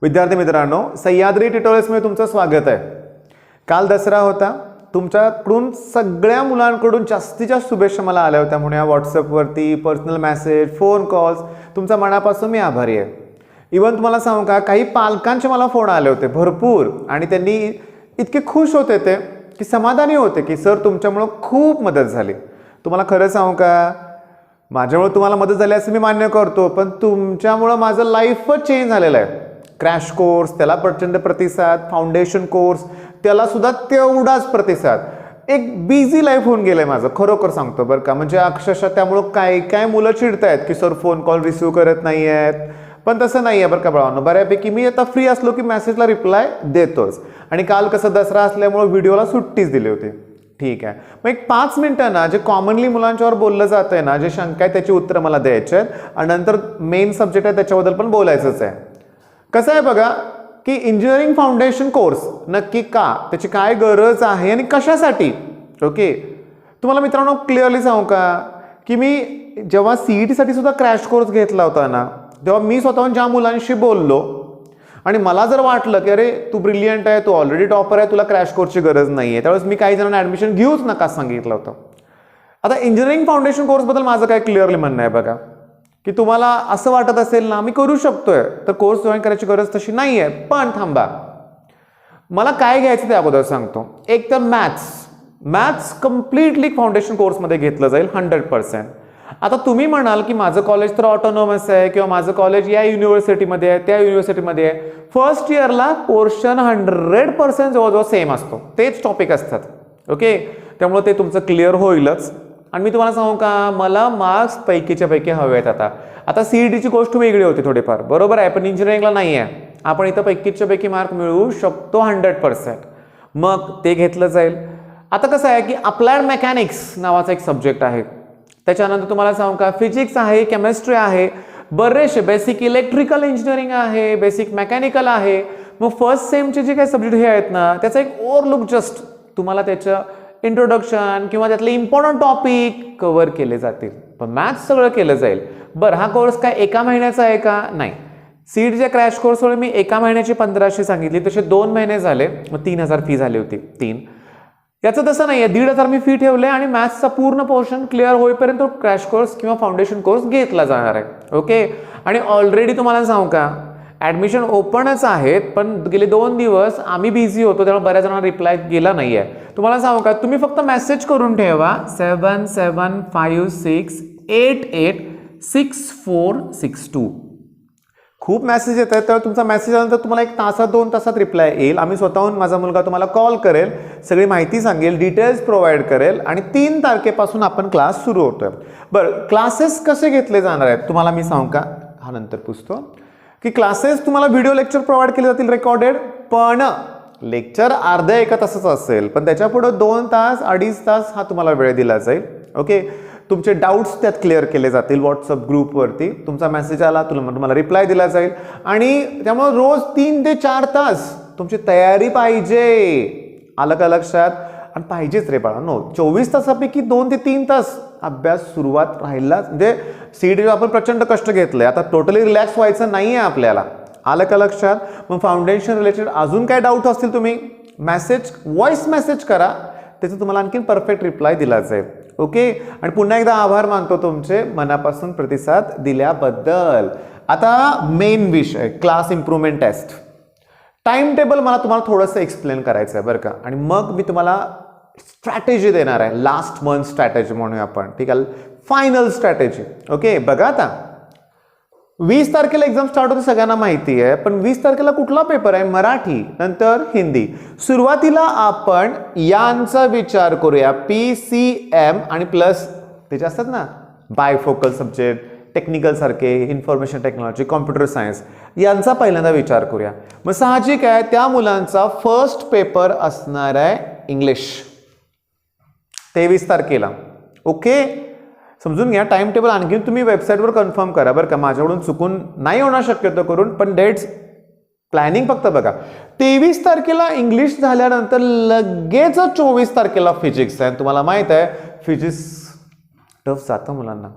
विद्यार्थी मित्रांनो, सह्याद्री ट्युटोरियल्समध्ये तुमचं स्वागत आहे. काल दसरा होता. तुमच्याकडून सगळ्या मुलांकडून जास्तीत जास्त शुभेच्छा मला आल्या होत्या. म्हणून व्हॉट्सअपवरती पर्सनल मेसेज, फोन कॉल्स, तुमचा मनापासून मी आभारी आहे. इवन तुम्हाला सांगू का, काही पालकांचे मला फोन आले होते भरपूर, आणि त्यांनी इतके खुश होते ते की समाधानी होते की सर तुमच्यामुळं खूप मदत झाली. तुम्हाला खरं सांगू का, माझ्यामुळे तुम्हाला मदत झाली असं मी मान्य करतो, पण तुमच्यामुळं माझं लाईफच चेंज झालेलं आहे. क्रॅश कोर्स त्याला प्रचंड प्रतिसाद, फाउंडेशन कोर्स त्याला सुद्धा तेवढाच प्रतिसाद. एक बिझी लाईफ होऊन गेलंय माझं, खरोखर सांगतो बरं का. म्हणजे अक्षरशः त्यामुळं काय काय मुलं चिडतायत की सर फोन कॉल रिसिव्ह करत नाही आहेत, पण तसं नाही आहे बरं का बाळांनो. बऱ्यापैकी मी आता फ्री असलो की मेसेजला रिप्लाय देतोच. आणि काल कसं दसरा असल्यामुळं व्हिडिओला सुट्टीच दिली होती. ठीक आहे, मग एक 5 मिनिटं ना जे कॉमनली मुलांच्यावर बोललं जातं आहे ना, जे शंका आहे त्याची उत्तरं मला द्यायची आहेत, आणि नंतर मेन सब्जेक्ट आहे त्याच्याबद्दल पण बोलायचंच आहे. कसं आहे बघा की इंजिनिअरिंग फाउंडेशन कोर्स नक्की का, त्याची काय गरज आहे आणि कशासाठी. ओके, तुम्हाला मित्रांनो क्लिअरली सांगू का की मी जेव्हा CET-साठी सुद्धा क्रॅश कोर्स घेतला होता ना, तेव्हा मी स्वतःहून ज्या मुलांशी बोललो आणि मला जर वाटलं की अरे तू ब्रिलियंट आहे, तू ऑलरेडी टॉपर आहे, तुला क्रॅश कोर्सची गरज नाही आहे, त्यावेळेस मी काही जणांना ॲडमिशन घेऊच नका सांगितलं होतं. आता इंजिनिअरिंग फाउंडेशन कोर्सबद्दल माझं काय क्लिअरली म्हणणं आहे बघा, की तुम्हाला असं वाटत असेल ना मी करू शकतोय, तर कोर्स जॉईन करायची गरज तशी नाही आहे. पण थांबा, मला काय घ्यायचं ते अगोदर सांगतो. एक तर मॅथ्स कम्प्लिटली फाउंडेशन कोर्समध्ये घेतलं जाईल 100%. आता तुम्ही म्हणाल की माझं कॉलेज तर ऑटोनॉमस आहे, किंवा माझं कॉलेज या युनिव्हर्सिटीमध्ये आहे, त्या युनिव्हर्सिटीमध्ये आहे. फर्स्ट इयरला पोर्शन 100% जवळजवळ सेम असतो, तेच टॉपिक असतात. ओके, त्यामुळे ते तुमचं क्लिअर होईलच. आणि मी तुम्हाला सांगू का, मला मार्क्स पैकीच्या पैकी हवे आहेत. आता CET-ची गोष्ट वेगळी होती थोडीफार, बरोबर आहे, पण इंजिनिअरिंगला नाही आहे. आपण इथं पैकीच्या पैकी मार्क मिळवू शकतो 100%. मग ते घेतलं जाईल. आता कसं आहे की अप्लाइड मेकॅनिक्स नावाचा एक सब्जेक्ट आहे. त्याच्यानंतर तुम्हाला सांगू का फिजिक्स आहे, केमिस्ट्री आहे, बरेचसे बेसिक इलेक्ट्रिकल इंजिनिअरिंग आहे, बेसिक मेकॅनिकल आहे. मग फर्स्ट सेमचे जे काही सब्जेक्ट हे आहेत ना, त्याचा एक ओव्हरलुक जस्ट तुम्हाला त्याचं इंट्रोडक्शन किंवा त्यातले इम्पॉर्टंट टॉपिक कव्हर केले जातील. पण मॅथ्स सगळं केलं जाईल. बरं, हा कोर्स काय एका महिन्याचा आहे का? नाही. CET-च्या क्रॅश कोर्सवर मी एका महिन्याची 1500 सांगितली, तसे 2 महिने झाले, मग 3000 फी झाली होती. 3 याचं तसं नाही आहे, 1500 मी फी ठेवले आणि मॅथ्सचा पूर्ण पोर्शन क्लिअर होईपर्यंत क्रॅश कोर्स किंवा फाउंडेशन कोर्स घेतला जाणार आहे. ओके, आणि ऑलरेडी तुम्हाला सांगू का ॲडमिशन ओपनच आहेत, पण गेले 2 दिवस आम्ही बिझी होतो, त्यामुळे बऱ्याच जणांना रिप्लाय गेला नाही आहे. तुम्हाला सांगू का, तुम्ही फक्त मेसेज करून ठेवा 7756886462. खूप मेसेज येत आहेत, तर तुमचा मेसेज आल्यानंतर तुम्हाला 1 तासात 2 तासात रिप्लाय येईल. आम्ही स्वतःहून, माझा मुलगा तुम्हाला कॉल करेल, सगळी माहिती सांगेल, डिटेल्स प्रोव्हाइड करेल, आणि 3 तारखेपासून आपण क्लास सुरू होतोय. बरं, क्लासेस कसे घेतले जाणार आहेत तुम्हाला मी सांगू का, हा नंतर पुसतो की क्लासेस तुम्हाला व्हिडिओ लेक्चर प्रोव्हाइड केले जातील रेकॉर्डेड, पण लेक्चर अर्ध्या 1 तासाच असेल, पण त्याच्या पुढे 2 तास 2.5 तास हा तुम्हाला वेळ दिला जाईल. ओके, तुमचे डाऊट्स त्यात क्लिअर केले जातील. व्हॉट्सअप ग्रुपवरती तुमचा मेसेज आला, तुम्हाला रिप्लाय दिला जाईल, आणि त्यामुळे रोज 3 ते 4 तास तुमची तयारी पाहिजे. आलं का लक्षात? आणि पाहिजेच रे बाळांनो. 24 तासापैकी 2 ते 3 तास अभ्यास सुरुवात राहिला. म्हणजे CET-ला आपण प्रचंड कष्ट घेतले, आता टोटली रिलॅक्स व्हायचं नाही आहे आपल्याला. आलं का लक्षात? मग फाउंडेशन रिलेटेड अजून काय डाऊट असतील तुम्ही मेसेज, व्हॉइस मेसेज करा, त्याचं तुम्हाला आणखीन परफेक्ट रिप्लाय दिला जाईल. ओके, आणि पुन्हा एकदा आभार मानतो तुमचे मनापासून प्रतिसाद दिल्याबद्दल. आता मेन विषय class improvement test. Time table मला तुम्हाला थोडंसं एक्सप्लेन करायचं आहे बरं का, आणि मग मी तुम्हाला स्ट्रॅटेजी देणार आहे. लास्ट मंथ स्ट्रॅटेजी म्हणूया आपण, ठीक आहे, फायनल स्ट्रॅटेजी. ओके, बघा आता 20 तारखेला एक्झाम स्टार्ट होते, सगळ्यांना माहिती आहे, पण 20 तारखेला कुठला पेपर आहे? मराठी, नंतर हिंदी. सुरुवातीला आपण यांचा विचार करूया, PCM आणि प्लस त्याचे असतात ना बायफोकल सब्जेक्ट, टेक्निकल सारखे, इन्फॉर्मेशन टेक्नॉलॉजी, कॉम्प्युटर सायन्स, यांचा पहिल्यांदा विचार करूया. मग साहजिक आहे त्या मुलांचा फर्स्ट पेपर असणार आहे इंग्लिश 23 तारखेला. ओके, समजून घ्या. टाइम टेबल आणखी तुम्ही वेबसाईटवर कन्फर्म करा बरं का, माझ्याकडून चुकून नाही होणार शक्यतो करून, पण डेट्स प्लॅनिंग फक्त बघा. 23 तारखेला इंग्लिश झाल्यानंतर लगेच 24 तारखेला फिजिक्स आहे. तुम्हाला माहित आहे फिजिक्स टफ जातं मुलांना.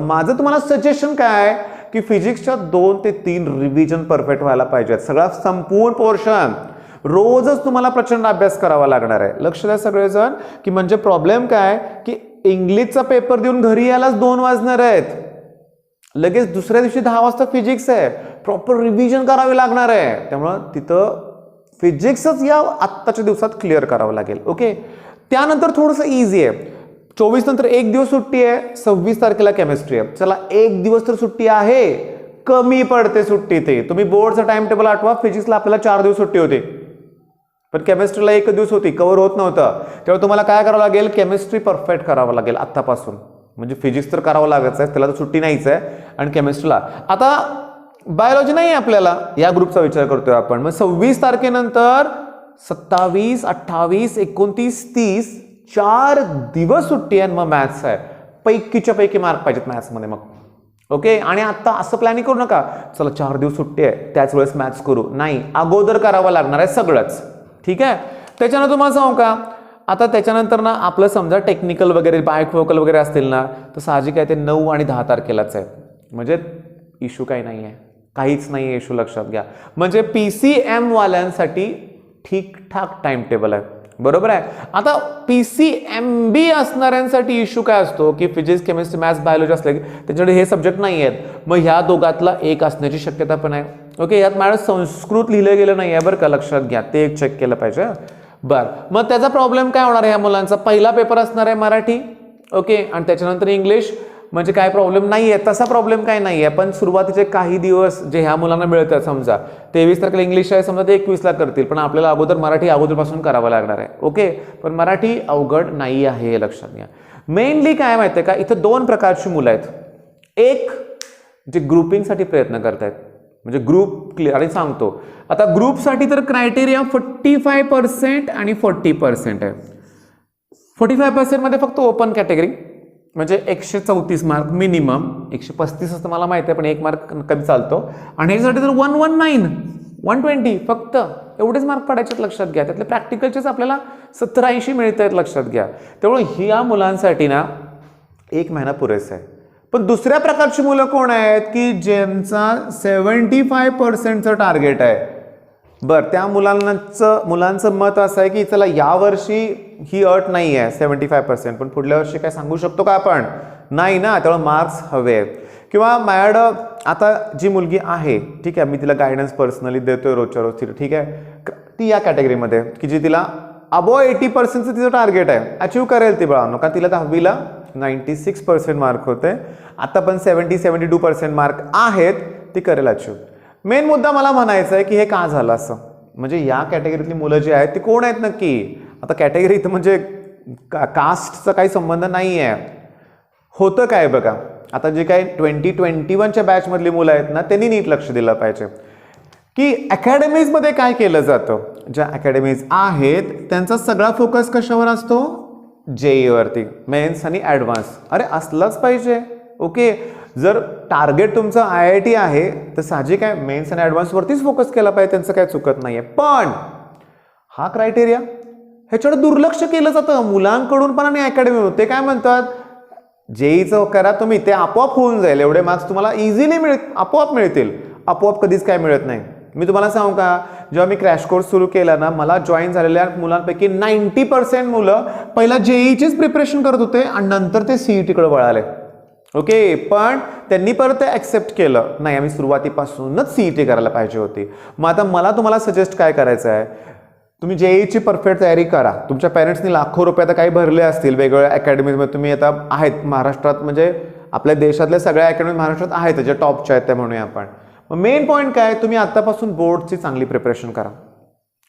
माझं तुम्हाला सजेशन काय आहे की फिजिक्सच्या 2 ते 3 रिव्हिजन परफेक्ट व्हायला पाहिजेत. सगळा संपूर्ण पोर्शन रोजच तुम्हाला प्रचंड अभ्यास करावा लागणार आहे. लक्ष द्या सगळेजण, की म्हणजे प्रॉब्लेम काय की इंग्लिशचा पेपर देऊन घरी यायलाच 2 वाजणार आहेत. लगेच दुसऱ्या दिवशी 10 वाजता फिजिक्स आहे. प्रॉपर रिव्हिजन करावी लागणार आहे. त्यामुळं तिथं फिजिक्सच या आत्ताच्या दिवसात क्लिअर करावं लागेल. ओके, त्यानंतर थोडंसं इझी आहे. 24 नंतर 1 दिवस सुट्टी आहे. 26 तारखेला केमिस्ट्री आहे. चला 1 दिवस तर सुट्टी आहे, कमी पडते सुट्टी. ते तुम्ही बोर्डचं टाइम टेबल आठवा. फिजिक्सला आपल्याला 4 दिवस सुट्टी होती, पण केमिस्ट्रीला 1 दिवस होती, कव्हर होत नव्हतं. तेव्हा तुम्हाला काय करावं लागेल, केमिस्ट्री परफेक्ट करावं लागेल आत्तापासून. म्हणजे फिजिक्स तर करावं लागत आहे, त्याला तर सुट्टी नाहीच आहे. आणि केमिस्ट्रीला आता बायोलॉजी नाही आहे आपल्याला, या ग्रुपचा विचार करतोय आपण. मग 26 तारखेनंतर 27, 28, 29, 30 4 दिवस सुट्टी आहे. मग मॅथ्स आहे, पैकीच्या पैकी मार्क पाहिजेत मॅथ्समध्ये मग. ओके, आणि आता असं प्लॅनिंग करू नका, चला 4 दिवस सुट्टी आहे त्याच वेळेस मॅथ्स करू. नाही, अगोदर करावं लागणार आहे सगळंच. ठीक आहे, त्याच्यानंतर तुम्हाला सांगू का, आता त्याच्यानंतर ना आपलं समजा टेक्निकल वगैरे बायफोकल वगैरे असतील ना, तर साहजिक आहे ते 9 आणि 10 तारखेलाच आहे. म्हणजे इश्यू काही नाही आहे, काहीच नाही आहे इश्यू, लक्षात घ्या. म्हणजे PCM वाल्यांसाठी ठीकठाक टाइम टेबल आहे. बरोबर आहे. आता PCMB असणाऱ्यांसाठी इश्यू काय असतो की फिजिक्स, केमिस्ट्री, मॅथ्स, बायोलॉजी असले की त्यांच्याकडे हे सब्जेक्ट नाही आहेत. मग ह्या दोघातला एक असण्याची शक्यता पण आहे. ओके, यात मॅडम संस्कृत लिहिलं गेलं नाही आहे बरं का, लक्षात घ्या, ते एक चेक केलं पाहिजे. बरं, मग त्याचा प्रॉब्लेम काय होणार आहे ह्या मुलांचा, पहिला पेपर असणार आहे मराठी. ओके, आणि त्याच्यानंतर इंग्लिश. म्हणजे काय प्रॉब्लेम नाही आहे, तसा प्रॉब्लेम काय नाही आहे. पण सुरुवातीचे काही दिवस जे ह्या मुलांना मिळतात, समजा 23 तारखेला इंग्लिश आहे, समजा ते 21ला करतील, पण आपल्याला अगोदर मराठी अगोदरपासून करावं लागणार आहे. ओके, पण मराठी अवघड नाही आहे हे लक्षात घ्या. मेनली काय माहिती आहे का, इथं 2 प्रकारची मुलं आहेत. एक जे ग्रुपिंगसाठी प्रयत्न करतायत, म्हणजे ग्रुप क्लिअर. आणि सांगतो आता ग्रुपसाठी तर क्रायटेरिया 45% आणि 40% आहे. 45% मध्ये फक्त ओपन कॅटेगरी, म्हणजे 134 मार्क मिनिमम. 135 असतं मला माहिती आहे, पण 1 मार्क कमी चालतो. आणि ह्याच्यासाठी तर 119, 120 फक्त एवढेच मार्क पडायचे, लक्षात घ्या. त्यातले प्रॅक्टिकलचेच आपल्याला 70-80 मिळत आहेत, लक्षात घ्या. त्यामुळे ह्या मुलांसाठी ना 1 महिना पुरेसा आहे. पण दुसऱ्या प्रकारची मुलं कोण आहेत की ज्यांचा 75% टार्गेट आहे. बरं, त्या मुलांचं मत असं आहे की चला यावर्षी ही अट नाही आहे 75%, पण पुढल्या वर्षी काय सांगू शकतो का आपण, नाही ना. त्यामुळे मार्क्स हवे आहेत. किंवा मॅडम आता जी मुलगी आहे, ठीक आहे, मी तिला गायडन्स पर्सनली देतोय रोजच्या रोज, ठीक आहे, ती या कॅटेगरीमध्ये की जी तिला अबोव 80%चं तिचं टार्गेट आहे, अचीव्ह करेल ती बाळांनो. कारण तिला 10वीला 96% मार्क होते, आता पण 70-72% मार्क आहेत, ती करेल अचीव्ह. मेन मुद्दा मला म्हणायचा आहे की हे का झालं असं, म्हणजे या कॅटेगरीतली मुलं जी आहेत ती कोण आहेत नक्की. आता कॅटेगरीत म्हणजे कास्टचा काही संबंध नाही आहे. होतं काय बघा, आता जे काही 2021च्या बॅचमधली मुलं आहेत ना, त्यांनी नीट लक्ष दिलं पाहिजे की अकॅडमीजमध्ये काय केलं जातं. ज्या अकॅडमीज आहेत त्यांचा सगळा फोकस कशावर असतो, JEE मेन्स आणि ॲडव्हान्स. अरे असलंच पाहिजे. ओके, जर टार्गेट तुमचं IIT आहे तर साहजिक आहे मेन्स आणि ॲडव्हान्सवरतीच फोकस केला पाहिजे, त्यांचं काय चुकत नाहीये. पण हा क्रायटेरिया ह्याच्याकडे दुर्लक्ष केलं जातं मुलांकडून पण आणि अकॅडमीमध्ये. ते काय म्हणतात, JEEचं करा तुम्ही, ते आपोआप होऊन जाईल, एवढे मार्क्स तुम्हाला इझिली आपोआप मिळतील. आपोआप कधीच काय मिळत नाही. मी तुम्हाला सांगू का, जेव्हा मी क्रॅश कोर्स सुरू केला ना, मला जॉईन झालेल्या मुलांपैकी 90% मुलं पहिला JEEचीच प्रिपरेशन करत होते आणि नंतर ते CETकडे वळाले. ओके, पण त्यांनी परत ते ॲक्सेप्ट केलं, नाही आम्ही सुरुवातीपासूनच CET करायला पाहिजे होती. मग आता मला तुम्हाला सजेस्ट काय करायचं आहे, तुम्ही JEEची परफेक्ट तयारी करा. तुमच्या पेरेंट्सनी लाखो रुपये आता काही भरले असतील वेगवेगळ्या अकॅडमीजमध्ये, तुम्ही आता आहेत महाराष्ट्रात, म्हणजे आपल्या देशातल्या सगळ्या अकॅडमी महाराष्ट्रात आहेत ज्या टॉपच्या आहेत त्या म्हणूया आपण. मग मेन पॉईंट काय, तुम्ही आत्तापासून बोर्डची चांगली प्रिपरेशन करा.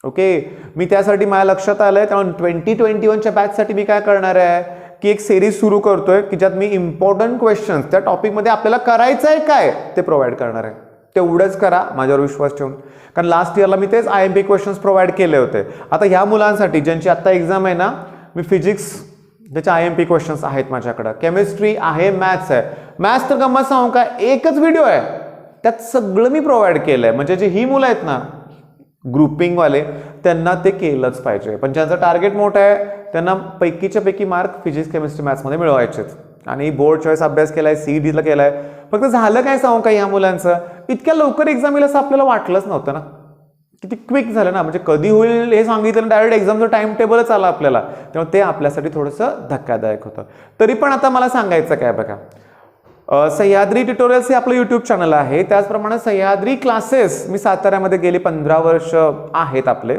ओके, मी त्यासाठी माझ्या लक्षात आलंय, त्यामुळे 2021च्या बॅचसाठी मी काय करणार आहे की एक सिरीज सुरू करतोय की ज्यात मी इम्पॉर्टंट क्वेश्चन्स त्या टॉपिकमध्ये आपल्याला करायचं आहे काय ते प्रोव्हाइड करणार आहे. तेवढंच करा माझ्यावर विश्वास ठेवून, कारण लास्ट इयरला मी तेच IMP क्वेश्चन्स प्रोव्हाइड केले होते. आता ह्या मुलांसाठी ज्यांची आत्ता एक्झाम आहे ना, मी फिजिक्स त्याचे IMP क्वेश्चन्स आहेत माझ्याकडं, केमिस्ट्री आहे, मॅथ्स आहे. मॅथ्स तर गंमत सांगू का, एकच व्हिडिओ आहे त्यात सगळं मी प्रोव्हाइड केलं आहे. म्हणजे जे ही मुलं आहेत ना ग्रुपिंगवाले, त्यांना ते केलंच पाहिजे. पण ज्यांचं टार्गेट मोठं आहे त्यांना पैकीच्या पैकी मार्क फिजिक्स, केमिस्ट्री, मॅथ्समध्ये मिळवायचेच. आणि बोर्ड चॉईस अभ्यास केलाय, CETला केलाय, फक्त झालं काय सांगू का ह्या मुलांचं, इतक्या लवकर एक्झाम येईल असं आपल्याला वाटलंच नव्हतं ना. किती क्विक झालं ना, म्हणजे कधी होईल हे सांगितलं डायरेक्ट एक्झामचं टाइम टेबलच आला आपल्याला, त्यामुळे ते आपल्यासाठी थोडंसं धक्कादायक होतं. तरी पण आता मला सांगायचं काय बघा, सह्याद्री ट्युटोरियल्स हे आपलं यूट्यूब चॅनल आहे, त्याचप्रमाणे सह्याद्री क्लासेस मी साताऱ्यामध्ये गेली 15 वर्ष आहेत आपले.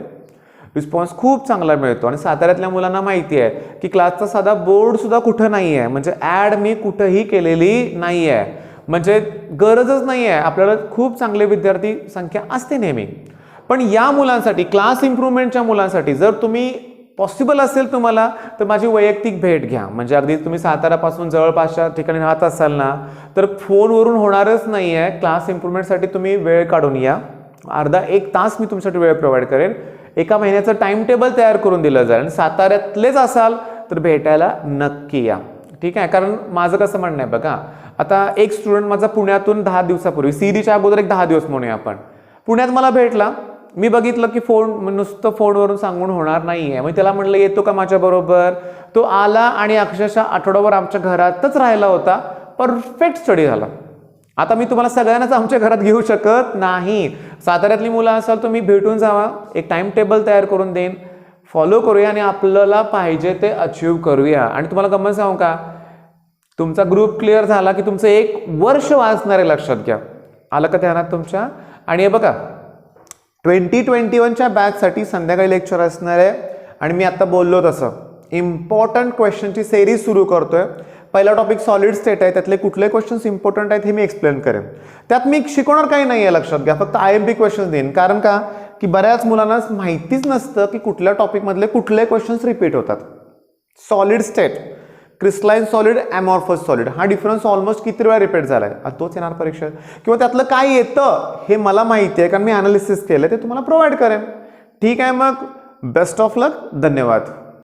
रिस्पॉन्स खूप चांगला मिळतो आणि साताऱ्यातल्या मुलांना माहिती आहे की क्लासचा साधा बोर्ड सुद्धा कुठं नाही आहे, म्हणजे ॲड मी कुठंही केलेली नाही आहे, म्हणजे गरजच नाही आहे. आपल्याला खूप चांगले विद्यार्थी संख्या असते नेहमी. पण या मुलांसाठी, क्लास इम्प्रूव्हमेंटच्या मुलांसाठी जर तुम्ही पॉसिबल असेल तुम्हाला, तर माझी वैयक्तिक भेट घ्या. म्हणजे अगदी तुम्ही सातारापासून जवळपासच्या ठिकाणी राहत असाल ना, तर फोनवरून होणारच नाही आहे. क्लास इम्प्रूव्हमेंटसाठी तुम्ही वेळ काढून या. अर्धा 1 तास मी तुमच्यासाठी वेळ प्रोव्हाइड करेन. एका महिन्याचं टाइम टेबल तयार करून दिलं जाईल. आणि साताऱ्यातलेच असाल तर भेटायला नक्की या, ठीक आहे. कारण माझं कसं म्हणणं आहे बघा, आता एक स्टुडंट माझा पुण्यातून 10 दिवसापूर्वी, सीडीच्या अगोदर एक 10 दिवस म्हणूया आपण, पुण्यात मला भेटला. मी बघितलं की नुसतं फोनवरून सांगून होणार नाहीये. मग त्याला म्हणलं येतो का माझ्याबरोबर, तो आला आणि अक्षरशः आठवडाभर आमच्या घरातच राहिला होता. परफेक्ट स्टडी झाला. आता मी तुम्हाला सगळ्यांनाच आमच्या घरात घेऊ शकत नाही. साताऱ्यातली मुलं असाल तर मी भेटून जावा, एक टाइम टेबल तयार करून देईन, फॉलो करूया आणि आपल्याला पाहिजे ते अचीव करूया. आणि तुम्हाला गंमत सांगू का, तुमचा ग्रुप क्लिअर झाला की तुमचं 1 वर्ष वाचणार आहे, लक्षात घ्या. आलं का ध्यानात तुमच्या. आणि हे बघा 2021च्या बॅचसाठी संध्याकाळी लेक्चर असणार आहे. आणि मी आता बोललो तसं इम्पॉर्टंट क्वेश्चनची सिरीज सुरू करतोय. पहिला टॉपिक सॉलिड स्टेट आहे, त्यातले कुठले क्वेश्चन्स इम्पॉर्टंट आहेत हे मी एक्सप्लेन करेन. त्यात मी शिकवणार काही नाही आहे, लक्षात घ्या. फक्त IMP क्वेश्चन्स देईन. कारण का की बऱ्याच मुलांना माहितीच नसतं की कुठल्या टॉपिकमधले कुठले क्वेश्चन्स रिपीट होतात. Solid state, crystalline solid, amorphous solid, हा डिफरन्स ऑलमोस्ट किती वेळा रिपीट झालाय, तोच येणार परीक्षेत. किंवा त्यातलं काय येतं हे मला माहिती आहे, कारण मी अनालिसिस केलं, ते तुम्हाला प्रोव्हाइड करेन. ठीक आहे, मग बेस्ट ऑफ लक. धन्यवाद.